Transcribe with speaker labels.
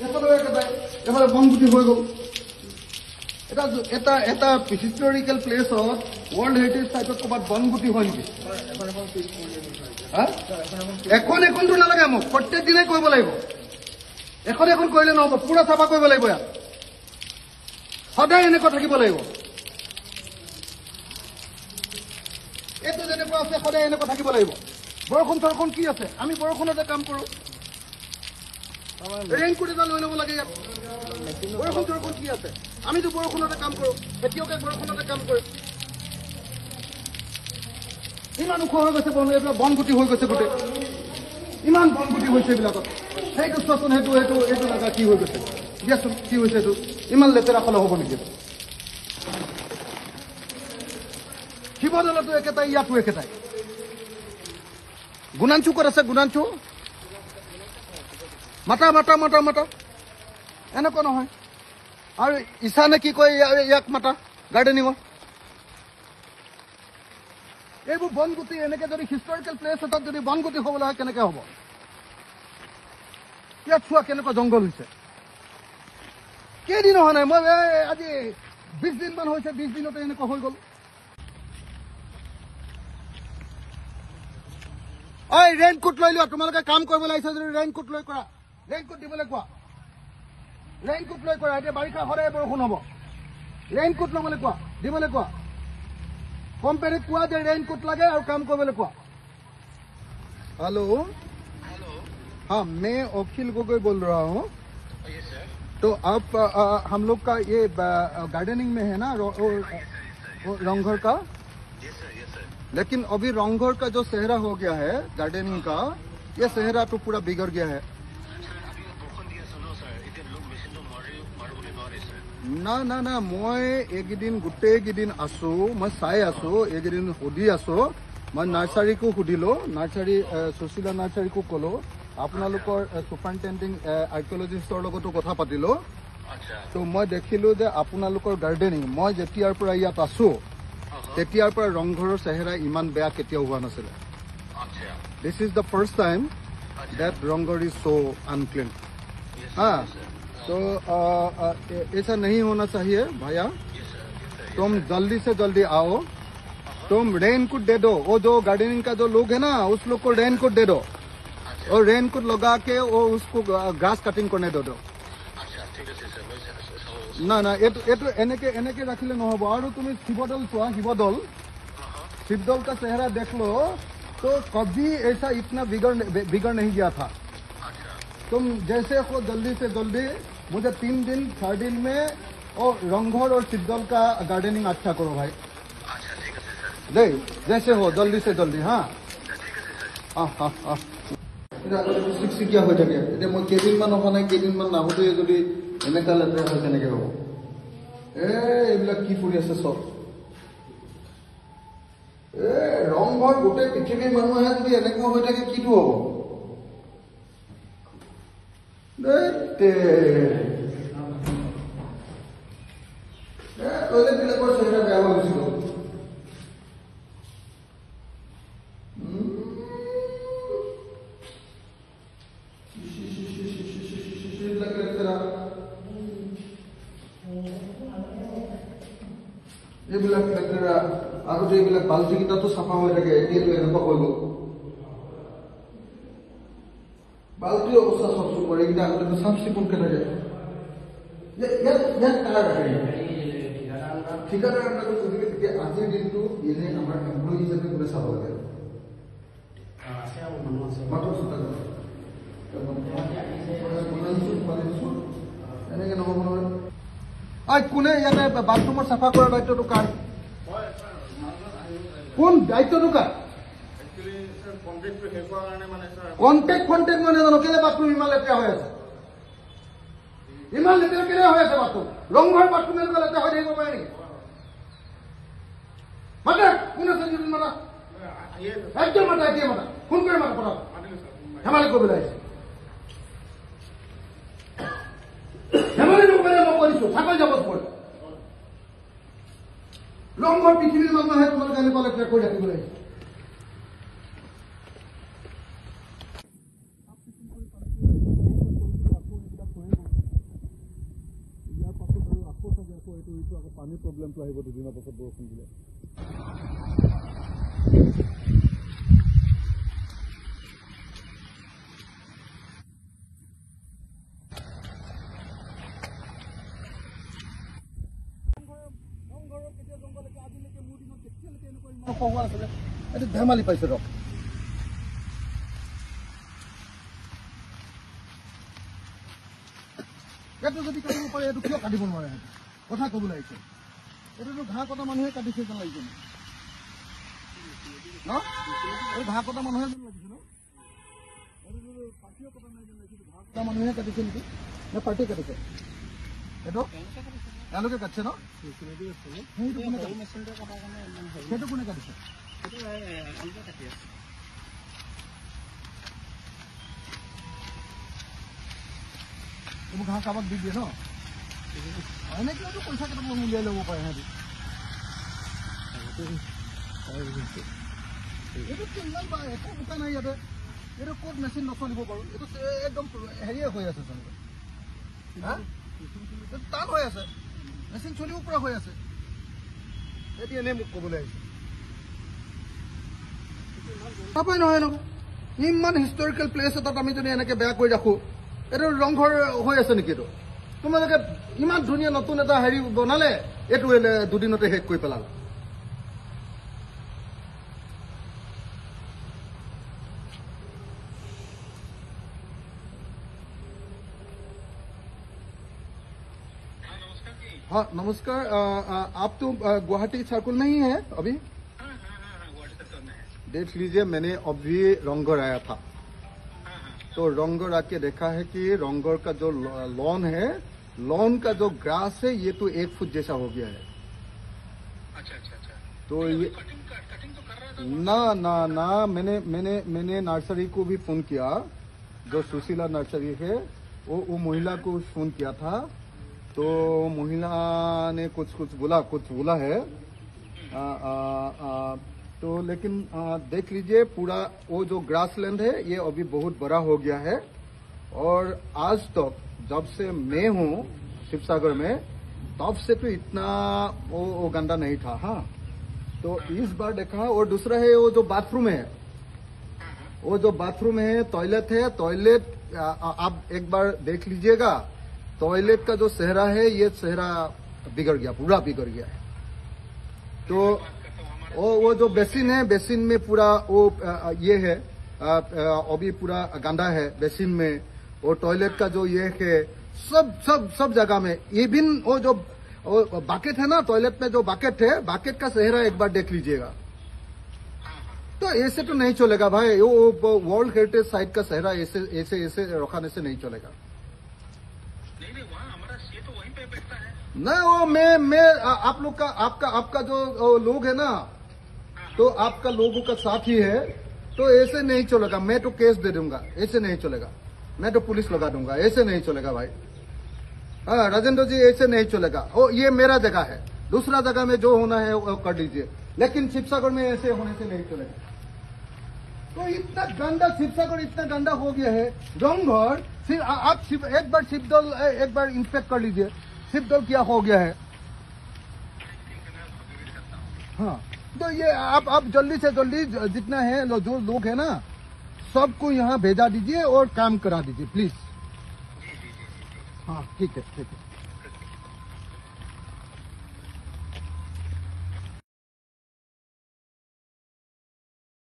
Speaker 1: এফালেও একেটাই, এফালে বনগুটি হৈ গ'ল। এটা হিষ্টৰিকেল প্লেচত ৱৰ্ল্ড হেৰিটেজ চাইটত ক'ৰবাত বনগুটি হয় নেকি? এখনটো নালাগে মোক, প্ৰত্যেক দিনাই কৰিব লাগিব। এখন কৰিলে নহ'ব, পুৰা চাফা কৰিব লাগিব। ইয়াত সদায় এনেকুৱা থাকিব লাগিব। এইটো যেনেকুৱা আছে সদায় এনেকুৱা থাকিব লাগিব। বৰষুণ চৰষুণ কি আছে, আমি বৰষুণতে কাম কৰোঁ। ৰেইনকোট এটা লৈ ল'ব লাগে। ইয়াত বৰষুণ চৰষুণ কি আছে, আমিতো বৰষুণতে কাম কৰোঁ। খেতিয়কে বৰষুণতে কাম কৰে। ইমান ওখ হৈ গৈছে বন, এইবিলাক বনগুটি হৈ গৈছে গোটেই। ইমান বনগুটি হৈছে এইবিলাকত। সেইটো চোৱাচোন, এইটো লগা কি হৈ গৈছে দিয়াচোন, কি হৈছে এইটো? ইমান লেতেৰা ফালে হ'ব নেকি? শিৱদৌলতো একেটাই, ইয়াতো একেটাই। গুণাঞ্চু ক'ত আছে? গুণাঞ্চু মাতা এনেকুৱা নহয়। আৰু ঈশানে কি কয়, ইয়াক মাতা গাৰ্ডেনিঙত। এইবোৰ বনগুটি এনেকে যদি হিষ্টৰিকেল প্লেচ এটাত যদি বনগুটি হ'বলৈ হয় কেনেকে হ'ব? ইয়াত চোৱা কেনেকুৱা জংঘল হৈছে। কেইদিন হোৱা নাই, মই আজি 20 দিনমান হৈছে, 20 দিনতে এনেকুৱা হৈ গ'ল। ঐ ৰেইনকোট লৈ লোৱা, তোমালোকে কাম কৰিব লাগিছে যদি ৰেইনকোট লৈ কৰা। ৰেইনকোট দিবলৈ কোৱা, ৰেইনকোট লৈ কৰা। এতিয়া বাৰিষা সদায় বৰষুণ হ'ব। ৰেইনকোট ল'বলৈ কোৱা, দিবলৈ কোৱা। কোম্পানীক কোৱা যে ৰেইনকোট লাগে আৰু কাম কৰিবলৈ কোৱা। हेलो, हाँ मैं अखिल गोगोई बोल रहा हूँ। तो आप हम लोग का ये गार्डनिंग में है ना रंगघर का। लेकिन अभी रंगघर का जो सेहरा हो गया है गार्डनिंग का, ये सेहरा तो पूरा बिगड़ गया है। ना ना ना मैं এইকেইদিন গোটেইকেইদিন আছো, মই চাই আছো, এইকেইদিন সুধি আছো। মই নাৰ্চাৰীকো সুধিলো, নাৰ্চাৰী সুশীলা নাৰ্চাৰীকো ক'লো, আপোনালোকৰ সুপাৰিনটেণ্ডিং আৰ্কিঅলজিষ্টৰ লগতো কথা পাতিলো। তো মই দেখিলো যে আপোনালোকৰ গাৰ্ডেনিং, মই যেতিয়াৰ পৰা ইয়াত আছো তেতিয়াৰ পৰা ৰংঘৰৰ চেহেৰা ইমান বেয়া কেতিয়াও হোৱা নাছিলে। This is the first time that रंगघर is so unclean। हाँ, तो ऐसा नहीं होना चाहिए भैया। तुम जल्दी से जल्दी आओ, तुम रेनकोट दे दो। वो जो गार्डनिंग का जो लोग है ना, उस लोग को रेनकोट दे दो, और रेनकोट लगा के वो उसको ग्रास कटिंग करने दो। ना ना ये এনেকে राखिले নহব। और तुम शिवदौल चुआ, शिवदौल का चेहरा देख लो, तो कभी ऐसा इतना बिगड़ नहीं गया था। तुम जैसे हो जल्दी से जल्दी मुझे 3 दिन 4 दिन में और रंगघर और शिवदौल का गार्डनिंग अच्छा करो भाई। दे जैसे हो जल्दी से जल्दी। हाँ हाँ हाँ हाँ চিকচিকীয়া হৈ থাকে। এতিয়া মই কেইদিনমান অহা নাই, কেইদিনমান নাহোঁতে যদি এনেকুৱা লেতেৰা হয় কেনেকৈ হ'ব? এইবিলাক কি কৰি আছে চব? ৰংঘৰ গোটেই পৃথিৱীৰ মানুহে যদি এনেকুৱা হৈ থাকে কিটো হ'ব? টয়লেটবিলাকৰ চেহেৰা বেয়া হৈ গৈছিল। এইবিলাক লেতেৰা। আগতে এইবিলাক বাল্টিকেইটাতো চাফা হৈ থাকে, এতিয়াতো এনেকুৱা হৈ গ'ল। বাল্টিৰ অৱস্থা চাওকচোন, এইকেইটা আগতে চাফ চিকুণকে থাকে। ইয়াত কাৰ ঠিকাদাৰ গতিকে তেতিয়া আজিৰ দিনটো এনে আমাৰ এমপ্লয়ী হিচাপে কোনে চাব লাগে? এনেকে নহ'ব নহয়। কোনে ইয়াতে বাথৰুমৰ চাফা কৰাৰ দায়িত্বটো কাৰ? কোন দায়িত্বটো কাৰ? কণ্টেক্ট মই নাজানো। কেলে বাথৰুম ইমান লেতেৰা হৈ আছে? ইমান লেতেৰা কেলে হৈ আছে বাথৰুম? ৰংঘৰ বাথৰুম এনেকুৱা লেতেৰা হৈ থাকিব পাৰে নেকি? মাতা, কোন আছে যদি মাতা, একদম মাতা, এতিয়া মাতা, ফোন কৰি মাতা, পঠাওক। ধেমালি কৰিবলৈ আহিছে। ধেমালি নকৰিলে মই কৰিছো, চাকৰি যাব পৰে। ৰংঘৰ পৃথিৱীৰ মানুহে তোমালোকে এনেকুৱা লেতেৰা কৰি ৰাখিব লাগিছে। আকৌ পানীৰ প্ৰব্লেমটো আহিব দুদিনৰ পাছত বৰষুণ দিলে। এইটো ধেমালি পাইছে ৰক এইটো যদি কাটিব পাৰে এইটো কিয় কাটিব নোৱাৰে কথা ক'ব লাগিছে এইটোতো ঘাঁহ কটা মানুহে কাটিছে যেন লাগিছে ন এই ঘাঁহ কটা মানুহে যেন লাগিছে ন এইটো পাৰ্টিয়ে কটা নাই যেন লাগিছে ঘাঁহ কটা মানুহে কাটিছে নেকি নে পাৰ্টিয়ে কাটিছে এইটো এওঁলোকে কাটিছে ন সেইটো কোনে কাটিছে এইবোৰ ঘাঁহ কাৰোবাক দি দিয়ে ন এনেকৈতো পইচা কেইটামান উলিয়াই ল'ব পাৰে সিহঁতি এইটো ইমান একো বোকা নাই ইয়াতে এইটো ক'ত মেচিন নচলিব বাৰু এইটো একদম হেৰিয়ে হৈ আছে চলিব টান হৈ আছে মেচিন চলিব পৰা হৈ আছে এতিয়া এনেই মোক ক'বলৈ আহিছে নাপায় নহয় এনেকুৱা ইমান হিষ্টৰিকেল প্লেচ এটাত আমি যদি এনেকৈ বেয়া কৰি ৰাখোঁ এইটো ৰংঘৰ হৈ আছে নেকি এইটো তোমালোকে ইমান ধুনীয়া নতুন এটা হেৰি বনালে এইটো দুদিনতে শেষ কৰি পেলালে हाँ नमस्कार आप तो गुवाहाटी सर्कल में ही है अभी देख लीजिए मैंने अभी रंगघर आया था तो रंगघर आके देखा है कि रंगघर का जो लॉन है लॉन का जो ग्रास है ये तो 1 फुट जैसा हो गया है अच्छा तो ये कटिंग तो कर रहा था ना मैंने नर्सरी को भी फोन किया जो सुशीला नर्सरी है वो महिला को फोन किया था तो महिला ने कुछ बोला है तो लेकिन देख लीजिए पूरा वो जो ग्रासलैंड है ये अभी बहुत बड़ा हो गया है और आज तक जब से मैं हूँ शिवसागर में तब से तो इतना वो गंदा नहीं था हाँ तो इस बार देखा और दूसरा है वो जो बाथरूम है वो जो बाथरूम है टॉयलेट आप एक बार देख लीजिएगा टॉयलेट का जो चेहरा है ये चेहरा बिगड़ गया पूरा बिगड़ गया है तो वो जो बेसिन है बेसिन में पूरा वो ये है अभी पूरा गंदा है बेसिन में और टॉयलेट का जो ये है सब जगह में इवन वो जो बकेट है ना टॉयलेट में जो बकेट है बकेट का चेहरा एक बार देख लीजिएगा तो ऐसे तो नहीं चलेगा भाई वो वर्ल्ड हेरिटेज साइट का चेहरा ऐसे रखाने से नहीं चलेगा नहीं वो मैं आप लोग का आपका जो लोग है ना तो आपका लोगों का साथ ही है तो ऐसे नहीं चलेगा मैं तो केस दे दूंगा ऐसे नहीं चलेगा मैं तो पुलिस लगा दूंगा ऐसे नहीं चलेगा भाई हाँ राजेंद्र जी ऐसे नहीं चलेगा ओ ये मेरा जगह है दूसरा जगह में जो होना है वो कर दीजिए लेकिन शिवसागर में ऐसे होने से नहीं चलेगा तो इतना गंदा शिवसागर इतना गंदा हो गया है रंगघर फिर आप एक बार शिवदल एक बार इंस्पेक्ट कर लीजिए शिवदल क्या हो गया है हाँ तो ये आप जल्दी से जल्दी जितना है जो लोग है ना सबको यहाँ भेजा दीजिए और काम करा दीजिए प्लीज हाँ ठीक है